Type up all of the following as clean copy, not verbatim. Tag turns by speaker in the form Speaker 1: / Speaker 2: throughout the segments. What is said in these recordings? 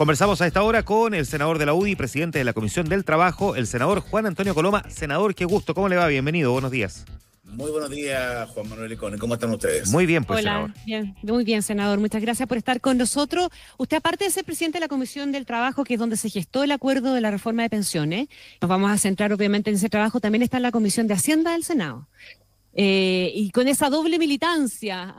Speaker 1: Conversamos a esta hora con el senador de la UDI, presidente de la Comisión del Trabajo, el senador Juan Antonio Coloma. Senador, qué gusto, ¿cómo le va? Bienvenido, buenos días.
Speaker 2: Muy buenos días, Juan Manuel Icone. ¿Cómo están ustedes?
Speaker 1: Muy bien, pues,
Speaker 3: Hola,
Speaker 1: senador.
Speaker 3: bien, muy bien, senador. Muchas gracias por estar con nosotros. Usted, aparte de ser presidente de la Comisión del Trabajo, que es donde se gestó el acuerdo de la reforma de pensiones, nos vamos a centrar obviamente en ese trabajo, también está en la Comisión de Hacienda del Senado. Y con esa doble militancia,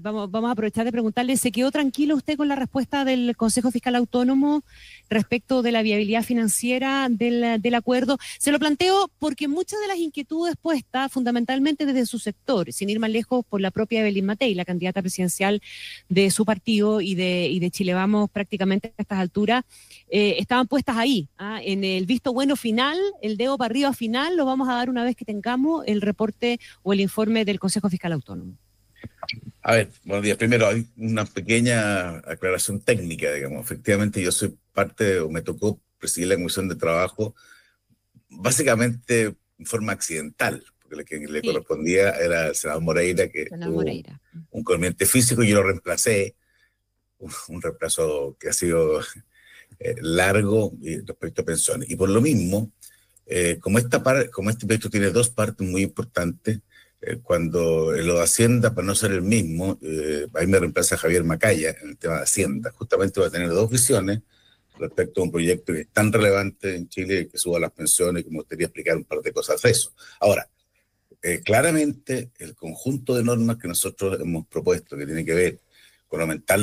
Speaker 3: vamos a aprovechar de preguntarle, ¿se quedó tranquilo usted con la respuesta del Consejo Fiscal Autónomo respecto de la viabilidad financiera del acuerdo? Se lo planteo porque muchas de las inquietudes puestas fundamentalmente desde su sector, sin ir más lejos por la propia Evelyn Matei, la candidata presidencial de su partido y de Chile Vamos prácticamente a estas alturas, estaban puestas ahí, en el visto bueno final, el dedo para arriba final, lo vamos a dar una vez que tengamos el reporte o el informe del Consejo Fiscal Autónomo.
Speaker 2: A ver, buenos días. Primero, hay una pequeña aclaración técnica, digamos. Efectivamente, yo soy parte, o me tocó presidir la Comisión de Trabajo, básicamente en forma accidental, porque quien le correspondía era el senador Moreira, que tuvo un inconveniente físico, y yo lo reemplacé, un reemplazo que ha sido largo respecto a pensiones. Y por lo mismo, como este proyecto tiene dos partes muy importantes, cuando en lo de Hacienda, para no ser el mismo, ahí me reemplaza Javier Macaya en el tema de Hacienda. Justamente va a tener dos visiones respecto a un proyecto que es tan relevante en Chile, que suba las pensiones, que me gustaría explicar un par de cosas de eso. Ahora, claramente el conjunto de normas que nosotros hemos propuesto, que tiene que ver con aumentar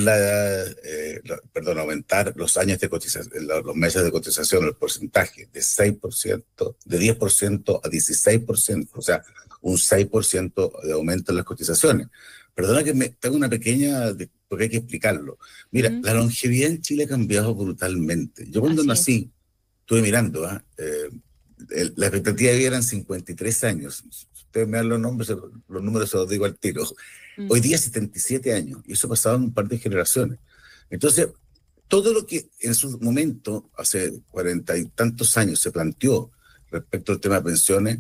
Speaker 2: aumentar los años de cotización, los meses de cotización, el porcentaje de 6%, de 10% a 16%, o sea, un 6% de aumento en las cotizaciones. Perdona que tengo una pequeña, porque hay que explicarlo. Mira, la longevidad en Chile ha cambiado brutalmente. Yo cuando nací, estuve mirando, la expectativa de vida eran 53 años. Si ustedes me dan los números se los digo al tiro. Hoy día 77 años, y eso ha pasado en un par de generaciones. Entonces, todo lo que en su momento, hace 40 y tantos años, se planteó respecto al tema de pensiones,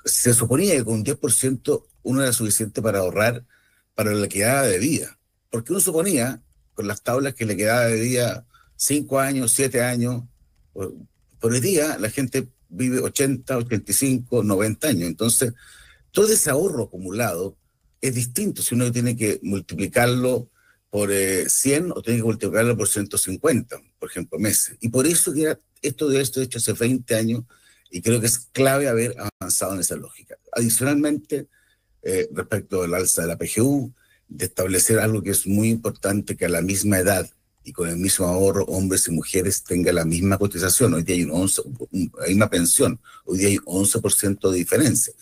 Speaker 2: se suponía que con un 10% uno era suficiente para ahorrar para la quedada de vida. Porque uno suponía, con las tablas, que le quedaba de vida 5 años, 7 años. Por hoy día la gente vive 80, 85, 90 años. Entonces, todo ese ahorro acumulado es distinto si uno tiene que multiplicarlo por 100 o tiene que multiplicarlo por 150, por ejemplo, meses. Y por eso que esto hecho hace 20 años, y creo que es clave haber avanzado en esa lógica. Adicionalmente, respecto al alza de la PGU, de establecer algo que es muy importante, que a la misma edad y con el mismo ahorro, hombres y mujeres tengan la misma cotización. Hoy día hay una pensión, hoy día hay 11% de diferencia.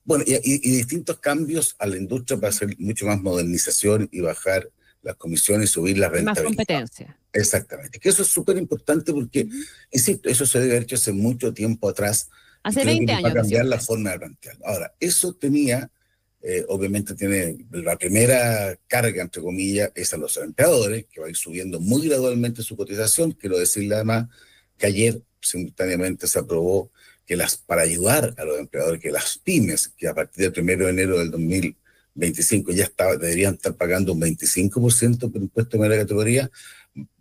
Speaker 2: Bueno, y distintos cambios a la industria para hacer mucho más modernización y bajar las comisiones y subir la rentabilidad.
Speaker 3: Más competencia.
Speaker 2: Exactamente. Que eso es súper importante porque, insisto, eso se debe haber hecho hace mucho tiempo atrás.
Speaker 3: Hace 20 años.
Speaker 2: Para cambiar la forma de plantearlo. Ahora, eso obviamente tiene la primera carga, entre comillas, es a los empleadores, que va a ir subiendo muy gradualmente su cotización. Quiero decirle además que ayer simultáneamente se aprobó que para ayudar a los empleadores, que las pymes, que a partir del 1 de enero del 2025 ya deberían estar pagando un 25% por impuesto de primera categoría,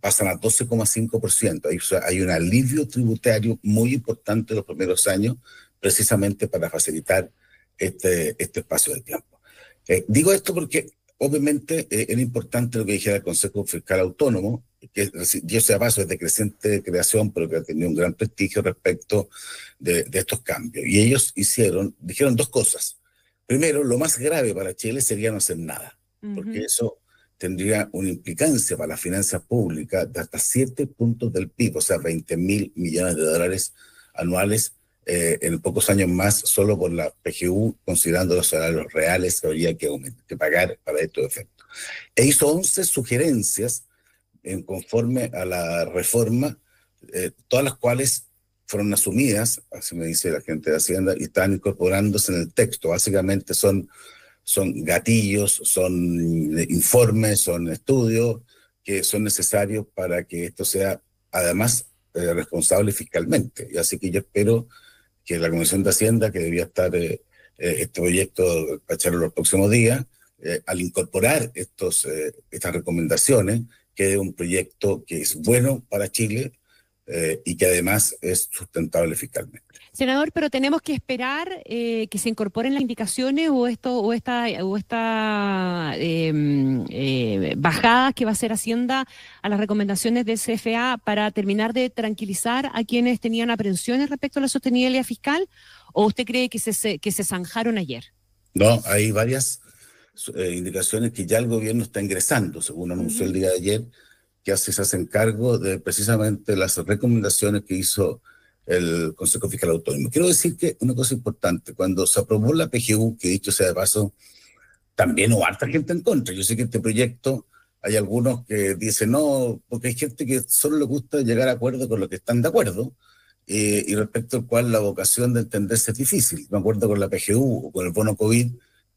Speaker 2: pasan a 12,5%. Hay un alivio tributario muy importante en los primeros años, precisamente para facilitar este espacio de tiempo. Digo esto porque obviamente era importante lo que dijera el Consejo Fiscal Autónomo, que yo sé a paso es de creciente creación, pero que ha tenido un gran prestigio respecto de estos cambios. Y ellos dijeron dos cosas. Primero, lo más grave para Chile sería no hacer nada, porque eso tendría una implicancia para las finanzas públicas de hasta 7 puntos del PIB, o sea, 20.000 millones de dólares anuales en pocos años más, solo por la PGU, considerando los salarios reales que habría que pagar para estos efectos. E hizo 11 sugerencias conforme a la reforma, todas las cuales fueron asumidas, así me dice la gente de Hacienda, y están incorporándose en el texto. Básicamente son gatillos, son informes, son estudios que son necesarios para que esto sea además responsable fiscalmente. Y así que yo espero que la Comisión de Hacienda, que debía estar este proyecto para echarlo los próximos días, al incorporar estas recomendaciones, quede un proyecto que es bueno para Chile y que además es sustentable fiscalmente.
Speaker 3: Senador, pero tenemos que esperar que se incorporen las indicaciones o esta bajada que va a hacer Hacienda a las recomendaciones del CFA para terminar de tranquilizar a quienes tenían aprensiones respecto a la sostenibilidad fiscal, ¿o usted cree que se zanjaron ayer?
Speaker 2: No, hay varias indicaciones que ya el gobierno está ingresando, según anunció el día de ayer, que se hacen cargo de precisamente las recomendaciones que hizo el Consejo Fiscal Autónomo. Quiero decir que una cosa importante, cuando se aprobó la PGU, que dicho sea de paso, también hubo harta gente en contra. Yo sé que este proyecto, hay algunos que dicen no, porque hay gente que solo le gusta llegar a acuerdo con lo que están de acuerdo, y respecto al cual la vocación de entenderse es difícil. Me acuerdo con la PGU o con el bono COVID,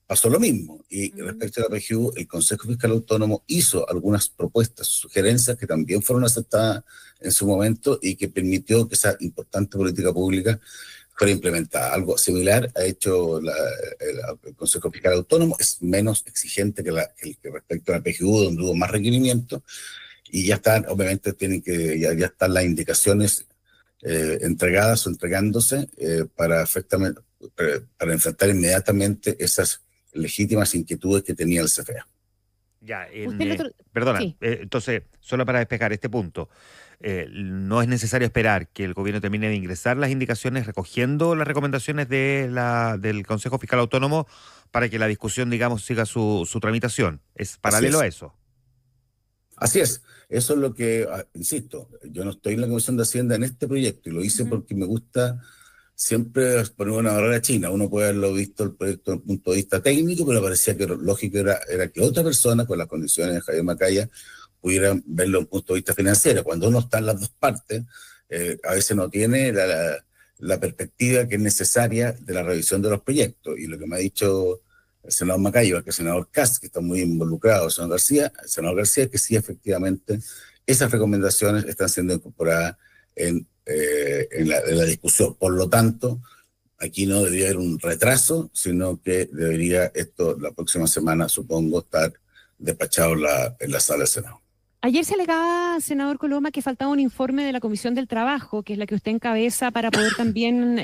Speaker 2: pasó lo mismo. Y respecto a la PGU, el Consejo Fiscal Autónomo hizo algunas propuestas, sugerencias que también fueron aceptadas en su momento y que permitió que esa importante política pública fuera implementada. Algo similar ha hecho el Consejo Fiscal Autónomo, es menos exigente que respecto a la PGU, donde hubo más requerimientos, y ya están, obviamente, ya están las indicaciones entregadas o entregándose para enfrentar inmediatamente esas legítimas inquietudes que tenía el CFA.
Speaker 1: Ya, perdona, sí. Entonces, solo para despejar este punto, no es necesario esperar que el gobierno termine de ingresar las indicaciones recogiendo las recomendaciones del Consejo Fiscal Autónomo para que la discusión, digamos, siga su tramitación. ¿Es paralelo a eso?
Speaker 2: Así es. Eso es lo que, insisto, yo no estoy en la Comisión de Hacienda en este proyecto y lo hice porque me gusta siempre poner una barrera china. Uno puede haberlo visto el proyecto desde el punto de vista técnico, pero parecía que lo lógico era que otra persona, con las condiciones de Javier Macaya, pudieran verlo desde un punto de vista financiero. Cuando uno está en las dos partes, a veces no tiene la perspectiva que es necesaria de la revisión de los proyectos. Y lo que me ha dicho el senador Macaya, que el senador Kast, que está muy involucrado, el senador García, que sí, efectivamente, esas recomendaciones están siendo incorporadas en la discusión. Por lo tanto, aquí no debería haber un retraso, sino que debería esto la próxima semana, supongo, estar despachado en la sala del Senado.
Speaker 3: Ayer se alegaba, senador Coloma, que faltaba un informe de la Comisión del Trabajo, que es la que usted encabeza, para poder también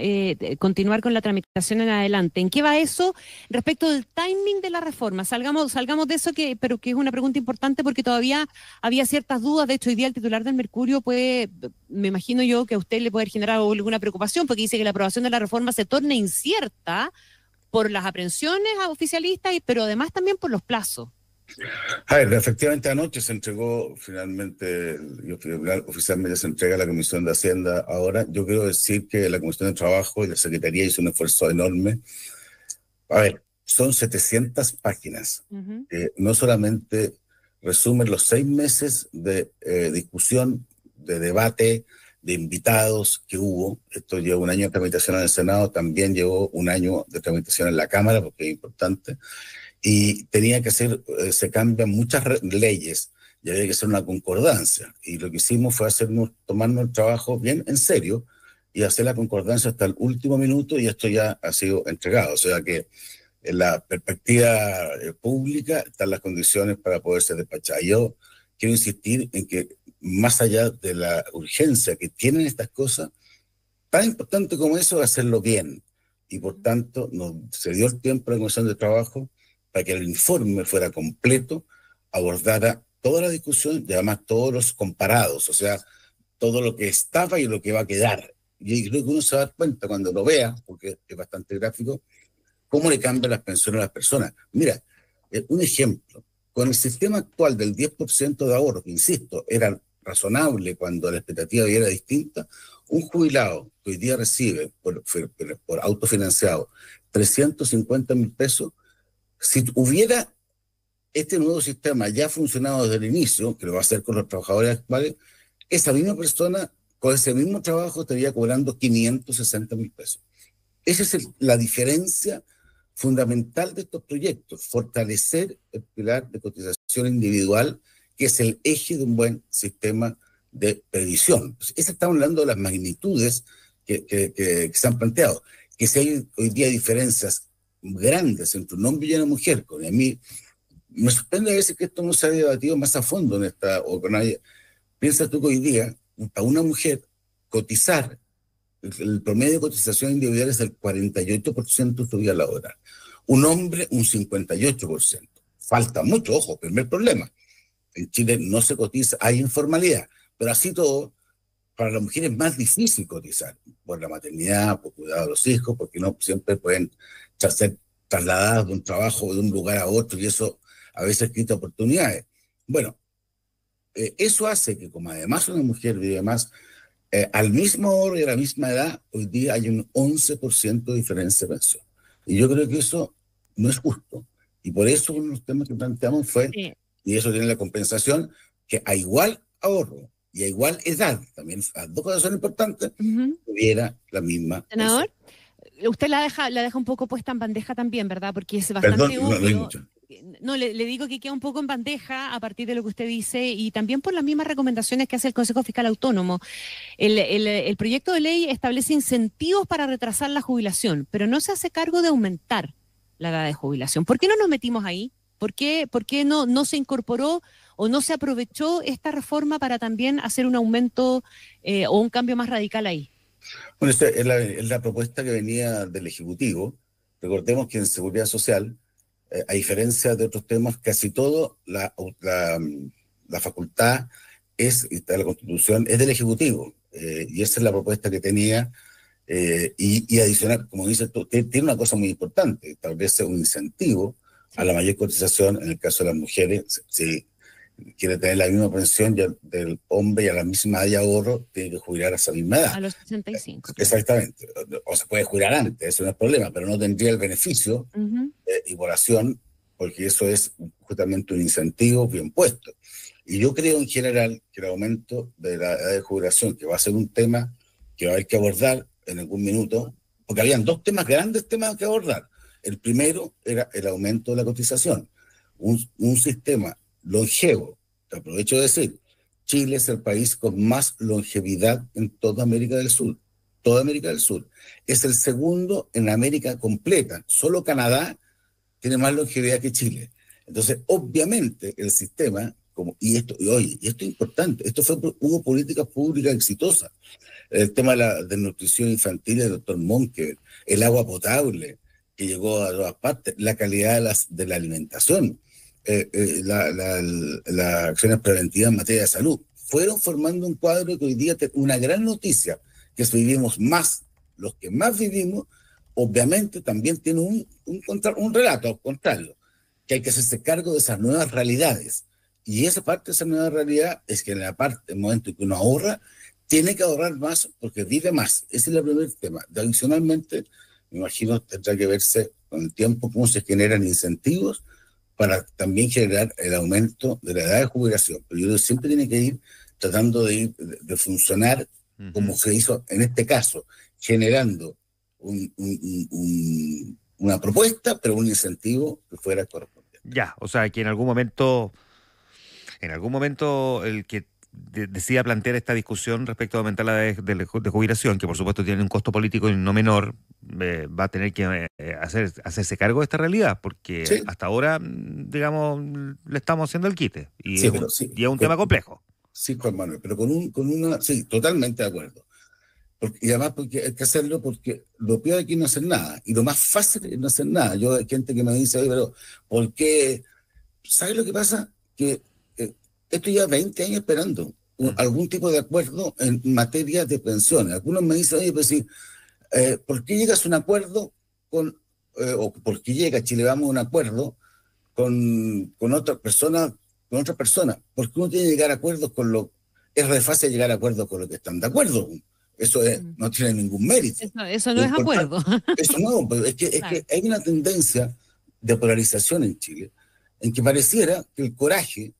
Speaker 3: continuar con la tramitación en adelante. ¿En qué va eso respecto del timing de la reforma? Salgamos de eso, pero que es una pregunta importante porque todavía había ciertas dudas. De hecho, hoy día el titular del Mercurio me imagino yo que a usted le puede generar alguna preocupación porque dice que la aprobación de la reforma se torna incierta por las aprehensiones oficialistas, pero además también por los plazos.
Speaker 2: A ver, efectivamente anoche se entregó finalmente, oficialmente se entrega a la Comisión de Hacienda ahora. Yo quiero decir que la Comisión de Trabajo y la Secretaría hizo un esfuerzo enorme. A ver, son 700 páginas. No solamente resumen los 6 meses de discusión, de debate, de invitados que hubo. Esto llevó 1 año de tramitación en el Senado, también llevó 1 año de tramitación en la Cámara, porque es importante. Y tenía que se cambian muchas leyes y había que hacer una concordancia. Y lo que hicimos fue tomarnos el trabajo bien en serio y hacer la concordancia hasta el último minuto, y esto ya ha sido entregado. O sea que en la perspectiva pública están las condiciones para poder ser despachadas. Yo quiero insistir en que más allá de la urgencia que tienen estas cosas, tan importante como eso es hacerlo bien. Y por tanto, se dio el tiempo a la Comisión de Trabajo para que el informe fuera completo, abordara toda la discusión y además todos los comparados, o sea, todo lo que estaba y lo que va a quedar. Y creo que uno se va a dar cuenta cuando lo vea, porque es bastante gráfico, cómo le cambian las pensiones a las personas. Mira, un ejemplo, con el sistema actual del 10% de ahorro, que insisto, era razonable cuando la expectativa era distinta, un jubilado que hoy día recibe por autofinanciado 350.000 pesos, si hubiera este nuevo sistema ya funcionado desde el inicio, que lo va a hacer con los trabajadores actuales, esa misma persona con ese mismo trabajo estaría cobrando 560.000 pesos. Esa es la diferencia fundamental de estos proyectos, fortalecer el pilar de cotización individual, que es el eje de un buen sistema de previsión. Estamos hablando de las magnitudes que se han planteado. Que si hay hoy día diferencias grandes entre un hombre y una mujer, con a mí Me sorprende a veces que esto no se ha debatido más a fondo en esta, o con nadie. Piensa tú que hoy día, para una mujer, cotizar, el promedio de cotización individual es del 48% de su vida laboral. Un hombre, un 58%. Falta mucho, ojo, primer problema. En Chile no se cotiza, hay informalidad, pero así todo, para las mujeres es más difícil cotizar, por la maternidad, por cuidado de los hijos, porque no siempre pueden ser trasladadas de un trabajo, de un lugar a otro, y eso a veces quita oportunidades. Bueno, eso hace que como además una mujer vive más, al mismo hora y a la misma edad, hoy día hay un 11% de diferencia de pensión. Y yo creo que eso no es justo. Y por eso uno de los temas que planteamos fue, sí, y eso tiene la compensación, que a igual ahorro y a igual edad, también las dos cosas son importantes, tuviera la misma
Speaker 3: senador, pensión. Usted la deja un poco puesta en bandeja también, ¿verdad? Porque es bastante obvio. No, le digo que queda un poco en bandeja a partir de lo que usted dice y también por las mismas recomendaciones que hace el Consejo Fiscal Autónomo. El proyecto de ley establece incentivos para retrasar la jubilación, pero no se hace cargo de aumentar la edad de jubilación. ¿Por qué no nos metimos ahí? ¿Por qué no se incorporó o no se aprovechó esta reforma para también hacer un aumento o un cambio más radical ahí?
Speaker 2: Bueno, esta es la propuesta que venía del Ejecutivo. Recordemos que en Seguridad Social, a diferencia de otros temas, casi todo la facultad de la Constitución es del Ejecutivo, y esa es la propuesta que tenía, y adicional, como dices tú, tiene una cosa muy importante, establece un incentivo a la mayor cotización en el caso de las mujeres. Si quiere tener la misma pensión del hombre y a la misma edad de ahorro, tiene que jubilar a esa misma edad.
Speaker 3: A los 65.
Speaker 2: Exactamente. O se puede jubilar antes, eso no es problema, pero no tendría el beneficio de igualación, porque eso es justamente un incentivo bien puesto. Y yo creo en general que el aumento de la edad de jubilación, que va a ser un tema que va a haber que abordar en algún minuto, porque habían dos grandes temas que abordar. El primero era el aumento de la cotización. Un sistema longevo, te aprovecho de decir, Chile es el país con más longevidad en toda América del Sur. Toda América del Sur. Es el segundo en América completa. Solo Canadá tiene más longevidad que Chile. Entonces, obviamente, el sistema, y esto es importante, hubo políticas públicas exitosas. El tema de la desnutrición infantil del doctor Monke, el agua potable que llegó a todas partes, la calidad de la alimentación, las acciones preventivas en materia de salud, fueron formando un cuadro que hoy día es una gran noticia, que si vivimos más, los que más vivimos, obviamente también tiene un relato contrario, que hay que hacerse cargo de esas nuevas realidades. Y esa parte de esa nueva realidad es que en el momento en que uno ahorra, tiene que ahorrar más porque vive más. Ese es el primer tema. Adicionalmente, me imagino tendrá que verse con el tiempo cómo se generan incentivos para también generar el aumento de la edad de jubilación. Pero yo creo que siempre tiene que ir tratando de funcionar como se hizo en este caso, generando una propuesta, pero un incentivo que fuera correspondiente.
Speaker 1: Ya, o sea, que en algún momento el que decida plantear esta discusión respecto a aumentar la edad de jubilación, que por supuesto tiene un costo político y no menor, va a tener que hacerse cargo de esta realidad, porque sí, hasta ahora, digamos, le estamos haciendo el quite, y sí, es un tema complejo.
Speaker 2: Sí, Juan Manuel, pero sí, totalmente de acuerdo. Y además porque hay que hacerlo porque lo peor aquí es no hacer nada, y lo más fácil es no hacer nada. Yo hay gente que me dice, oye, pero ¿por qué? ¿Sabes lo que pasa? Que esto lleva 20 años esperando algún tipo de acuerdo en materia de pensiones. Algunos me dicen, oye, pues sí, ¿por qué llegas a un acuerdo o por qué llega Chile Vamos a un acuerdo con otra persona, porque uno tiene que llegar a acuerdos es re fácil llegar a acuerdos con lo que están de acuerdo. Eso no tiene ningún mérito.
Speaker 3: Eso no es acuerdo.
Speaker 2: Eso no, pero es que hay una tendencia de polarización en Chile, en que pareciera que el coraje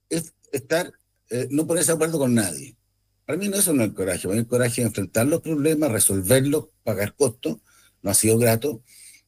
Speaker 2: es no ponerse de acuerdo con nadie. Para mí eso no es el coraje. Para mí el coraje es enfrentar los problemas, resolverlos, pagar costos. No ha sido grato,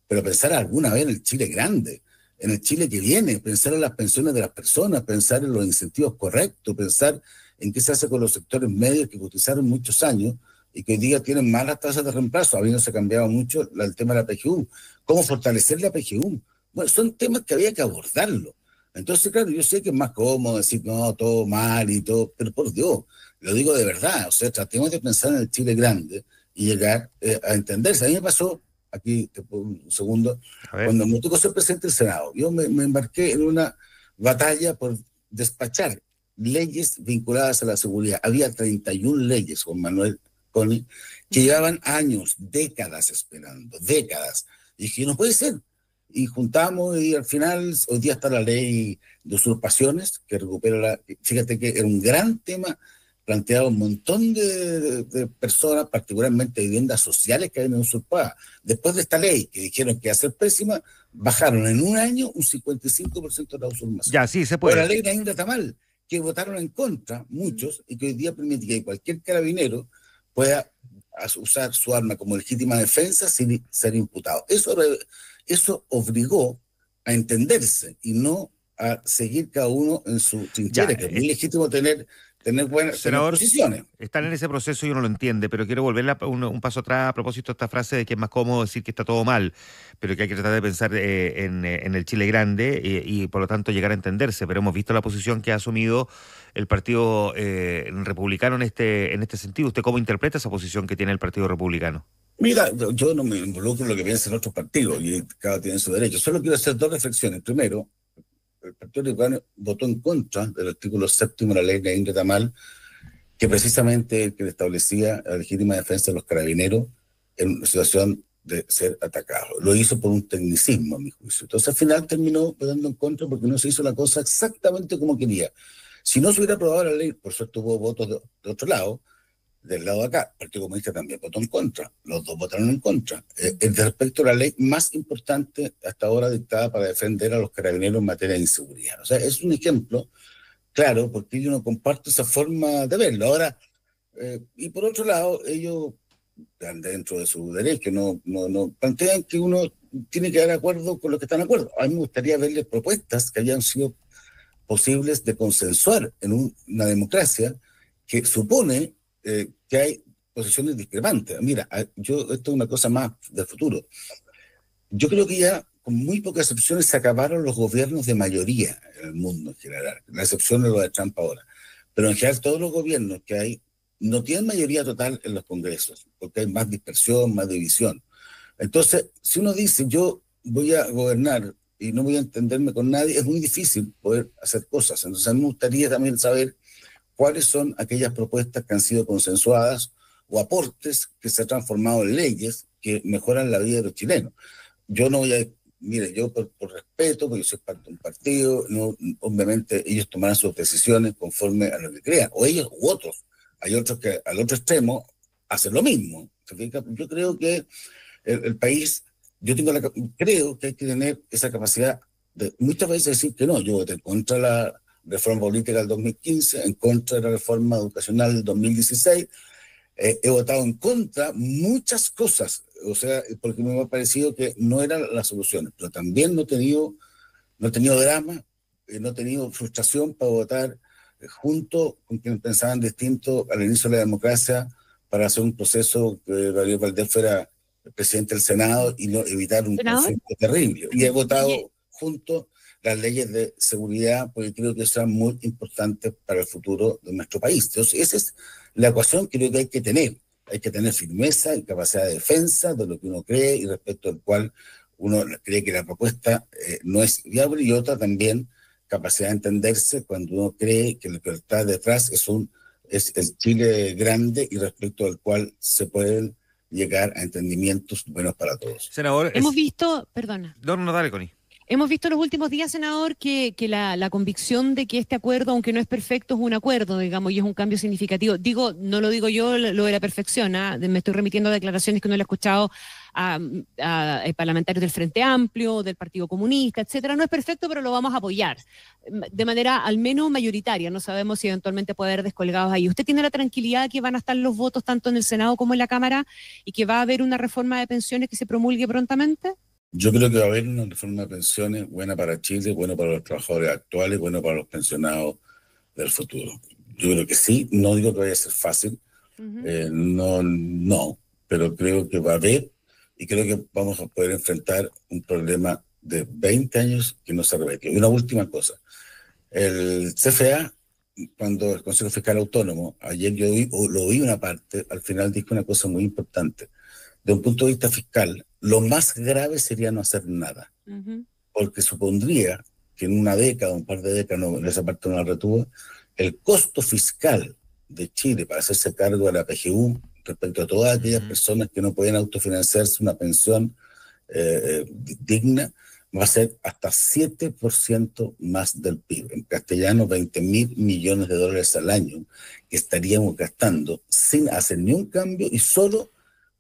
Speaker 2: pero pensar alguna vez en el Chile grande, en el Chile que viene, pensar en las pensiones de las personas, pensar en los incentivos correctos, pensar en qué se hace con los sectores medios que cotizaron muchos años y que hoy día tienen malas tasas de reemplazo, habiéndose cambiado mucho el tema de la PGU. ¿Cómo fortalecer la PGU? Bueno, son temas que había que abordarlo. Entonces, claro, yo sé que es más cómodo decir, no, todo mal y todo, pero por Dios, lo digo de verdad, o sea, tratemos de pensar en el Chile grande y llegar a entenderse. A mí me pasó, aquí, te pongo un segundo, cuando me tocó ser presidente del Senado, yo me embarqué en una batalla por despachar leyes vinculadas a la seguridad. Había 31 leyes, Juan Manuel Coni, que llevaban años, décadas esperando, décadas. Y dije, no puede ser. Y juntamos y al final, hoy día está la ley de usurpaciones, que recupera fíjate que era un gran tema planteado un montón de personas, particularmente viviendas sociales que habían usurpadas. Después de esta ley, que dijeron que iba a ser pésima, bajaron en un año un 55% de la usurpación.
Speaker 1: Ya, sí, se puede.
Speaker 2: Pero la ley de Ainda Tamal, que votaron en contra, muchos, y que hoy día permite que cualquier carabinero pueda usar su arma como legítima defensa sin ser imputado. Eso obligó a entenderse y no a seguir cada uno en su trinchera, que es muy legítimo tener buenas posiciones.
Speaker 1: Están en ese proceso y uno lo entiende, pero quiero volver un paso atrás a propósito de esta frase de que es más cómodo decir que está todo mal, pero que hay que tratar de pensar en el Chile grande y por lo tanto llegar a entenderse. Pero hemos visto la posición que ha asumido el Partido Republicano en este sentido. ¿Usted cómo interpreta esa posición que tiene el Partido Republicano?
Speaker 2: Mira, yo no me involucro en lo que piensan otros partidos y cada uno tiene su derecho. Solo quiero hacer dos reflexiones. Primero, el Partido Republicano votó en contra del artículo 7º de la ley de Ainda Tamal, que precisamente el que establecía la legítima defensa de los carabineros en una situación de ser atacados. Lo hizo por un tecnicismo, a mi juicio. Entonces, al final terminó votando en contra porque no se hizo la cosa exactamente como quería. Si no se hubiera aprobado la ley, por suerte hubo votos de otro lado, del lado de acá, el Partido Comunista también votó en contra, los dos votaron en contra, respecto a la ley más importante hasta ahora dictada para defender a los carabineros en materia de inseguridad. O sea, es un ejemplo claro, porque yo no comparto esa forma de verlo. Ahora, y por otro lado, ellos, dentro de su derecho, no plantean que uno tiene que dar acuerdo con lo que están de acuerdo. A mí me gustaría verles propuestas que hayan sido posibles de consensuar en una democracia que supone que hay posiciones discrepantes. Mira, esto es una cosa más del futuro. Yo creo que ya, con muy pocas excepciones, se acabaron los gobiernos de mayoría en el mundo en general. La excepción es lo de Trump ahora. Pero en general todos los gobiernos que hay no tienen mayoría total en los congresos, porque hay más dispersión, más división. Entonces, si uno dice, yo voy a gobernar y no voy a entenderme con nadie, es muy difícil poder hacer cosas. Entonces, a mí me gustaría también saber cuáles son aquellas propuestas que han sido consensuadas o aportes que se han transformado en leyes que mejoran la vida de los chilenos. Yo no voy a, mire, yo por respeto, porque yo soy parte de un partido, no, obviamente ellos tomarán sus decisiones conforme a lo que crean, o ellos u otros. Hay otros que al otro extremo hacen lo mismo. Yo creo que el país, creo que hay que tener esa capacidad de muchas veces decir que no. Yo voté contra la reforma política del 2015, en contra de la reforma educacional del 2016, he votado en contra muchas cosas, o sea, porque me ha parecido que no eran las soluciones, pero también no he tenido drama, no he tenido frustración para votar junto con quienes pensaban distinto al inicio de la democracia para hacer un proceso que Gabriel Valdés fuera el presidente del Senado y no evitar un conflicto terrible. Y he votado junto las leyes de seguridad, porque creo que son muy importantes para el futuro de nuestro país. Entonces, esa es la ecuación que creo que hay que tener. Hay que tener firmeza y capacidad de defensa de lo que uno cree y respecto al cual uno cree que la propuesta no es viable, y otra también capacidad de entenderse cuando uno cree que lo que está detrás es el Chile grande y respecto al cual se pueden llegar a entendimientos buenos para todos.
Speaker 1: Senador,
Speaker 3: hemos visto, perdona.
Speaker 1: No, dale, Connie.
Speaker 3: Hemos visto en los últimos días, senador, que la convicción de que este acuerdo, aunque no es perfecto, es un acuerdo, digamos, y es un cambio significativo. No lo digo yo, lo de la perfección, me estoy remitiendo a declaraciones que uno le ha escuchado a parlamentarios del Frente Amplio, del Partido Comunista, etcétera. No es perfecto, pero lo vamos a apoyar de manera al menos mayoritaria. No sabemos si eventualmente puede haber descolgados ahí. ¿Usted tiene la tranquilidad de que van a estar los votos tanto en el Senado como en la Cámara y que va a haber una reforma de pensiones que se promulgue prontamente?
Speaker 2: Yo creo que va a haber una reforma de pensiones buena para Chile, buena para los trabajadores actuales, buena para los pensionados del futuro. Yo creo que sí, no digo que vaya a ser fácil, no, pero creo que va a haber, y creo que vamos a poder enfrentar un problema de 20 años que no se repite. Y una última cosa, El CFA, cuando el Consejo Fiscal Autónomo, ayer yo lo oí una parte, al final dijo una cosa muy importante. De un punto de vista fiscal, lo más grave sería no hacer nada, porque supondría que en una década, un par de décadas, esa parte no la retuvo, el costo fiscal de Chile para hacerse cargo de la PGU respecto a todas aquellas personas que no pueden autofinanciarse una pensión digna, va a ser hasta 7% más del PIB. En castellano, 20.000 millones de dólares al año que estaríamos gastando sin hacer ni un cambio y solo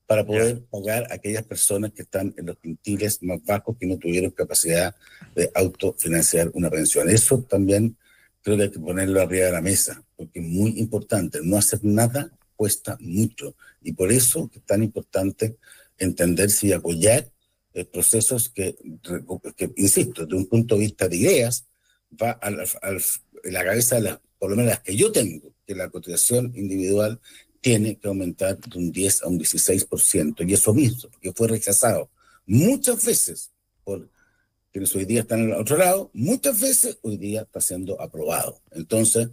Speaker 2: para poder pagar a aquellas personas que están en los quintiles más bajos que no tuvieron capacidad de autofinanciar una pensión. Eso también creo que hay que ponerlo arriba de la mesa, porque es muy importante. No hacer nada cuesta mucho y por eso es tan importante entenderse y apoyar procesos que, insisto, de un punto de vista de ideas, va a la cabeza de por lo menos las que yo tengo, que la cotización individual tiene que aumentar de un 10 a un 16%, y eso mismo, porque fue rechazado muchas veces por quienes hoy día están al otro lado, muchas veces hoy día está siendo aprobado. Entonces,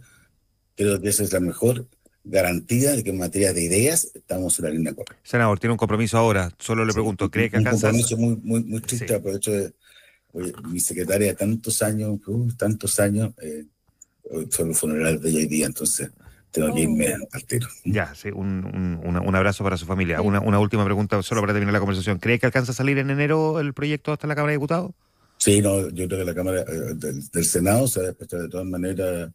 Speaker 2: creo que esa es la mejor garantía de que en materia de ideas estamos en la línea correcta.
Speaker 1: Senador, tiene un compromiso ahora, solo le pregunto, ¿cree que alcanza?
Speaker 2: Un compromiso muy triste, aprovecho de mi secretaria tantos años, son los funerales de hoy día, entonces tengo que irme al tiro.
Speaker 1: Ya, sí, un abrazo para su familia. Sí. Una última pregunta, solo para terminar la conversación. ¿Cree que alcanza a salir en enero el proyecto hasta la Cámara de Diputados?
Speaker 2: Sí, no, yo creo que la Cámara del Senado se va a despachar de todas maneras,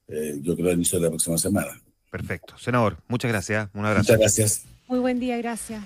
Speaker 2: yo creo, al inicio de la próxima semana.
Speaker 1: Perfecto. Senador, muchas gracias. Un abrazo.
Speaker 2: Muchas gracias.
Speaker 3: Muy buen día, gracias.